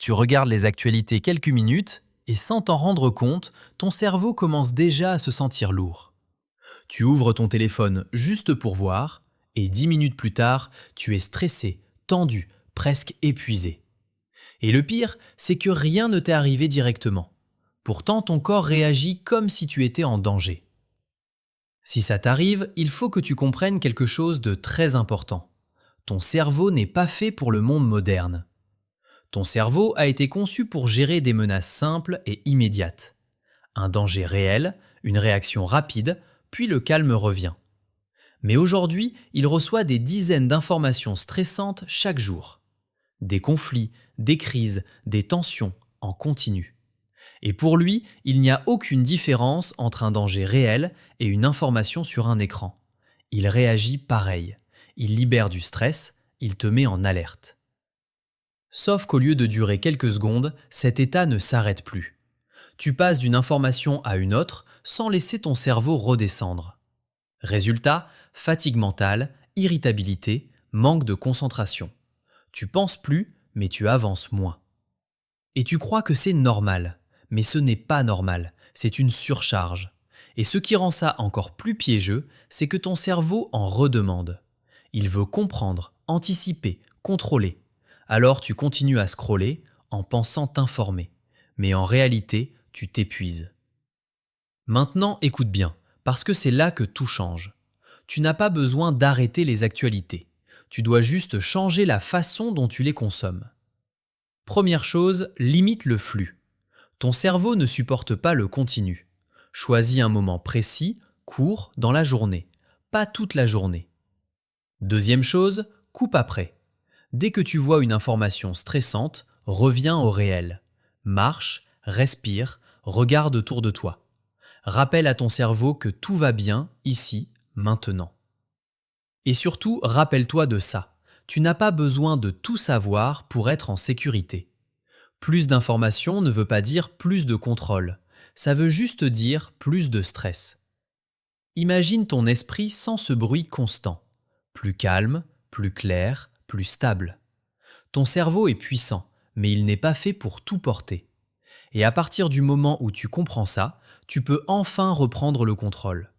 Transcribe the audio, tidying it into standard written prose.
Tu regardes les actualités quelques minutes et sans t'en rendre compte, ton cerveau commence déjà à se sentir lourd. Tu ouvres ton téléphone juste pour voir et 10 minutes plus tard, tu es stressé, tendu, presque épuisé. Et le pire, c'est que rien ne t'est arrivé directement. Pourtant, ton corps réagit comme si tu étais en danger. Si ça t'arrive, il faut que tu comprennes quelque chose de très important. Ton cerveau n'est pas fait pour le monde moderne. Ton cerveau a été conçu pour gérer des menaces simples et immédiates. Un danger réel, une réaction rapide, puis le calme revient. Mais aujourd'hui, il reçoit des dizaines d'informations stressantes chaque jour. Des conflits, des crises, des tensions en continu. Et pour lui, il n'y a aucune différence entre un danger réel et une information sur un écran. Il réagit pareil. Il libère du stress, il te met en alerte. Sauf qu'au lieu de durer quelques secondes, cet état ne s'arrête plus. Tu passes d'une information à une autre sans laisser ton cerveau redescendre. Résultat, fatigue mentale, irritabilité, manque de concentration. Tu penses plus, mais tu avances moins. Et tu crois que c'est normal, mais ce n'est pas normal, c'est une surcharge. Et ce qui rend ça encore plus piégeux, c'est que ton cerveau en redemande. Il veut comprendre, anticiper, contrôler. Alors tu continues à scroller en pensant t'informer. Mais en réalité, tu t'épuises. Maintenant, écoute bien, parce que c'est là que tout change. Tu n'as pas besoin d'arrêter les actualités. Tu dois juste changer la façon dont tu les consommes. Première chose, limite le flux. Ton cerveau ne supporte pas le continu. Choisis un moment précis, court, dans la journée. Pas toute la journée. Deuxième chose, coupe après. Dès que tu vois une information stressante, reviens au réel. Marche, respire, regarde autour de toi. Rappelle à ton cerveau que tout va bien, ici, maintenant. Et surtout, rappelle-toi de ça. Tu n'as pas besoin de tout savoir pour être en sécurité. Plus d'informations ne veut pas dire plus de contrôle. Ça veut juste dire plus de stress. Imagine ton esprit sans ce bruit constant. Plus calme, plus clair, plus stable. Ton cerveau est puissant, mais il n'est pas fait pour tout porter. Et à partir du moment où tu comprends ça, tu peux enfin reprendre le contrôle.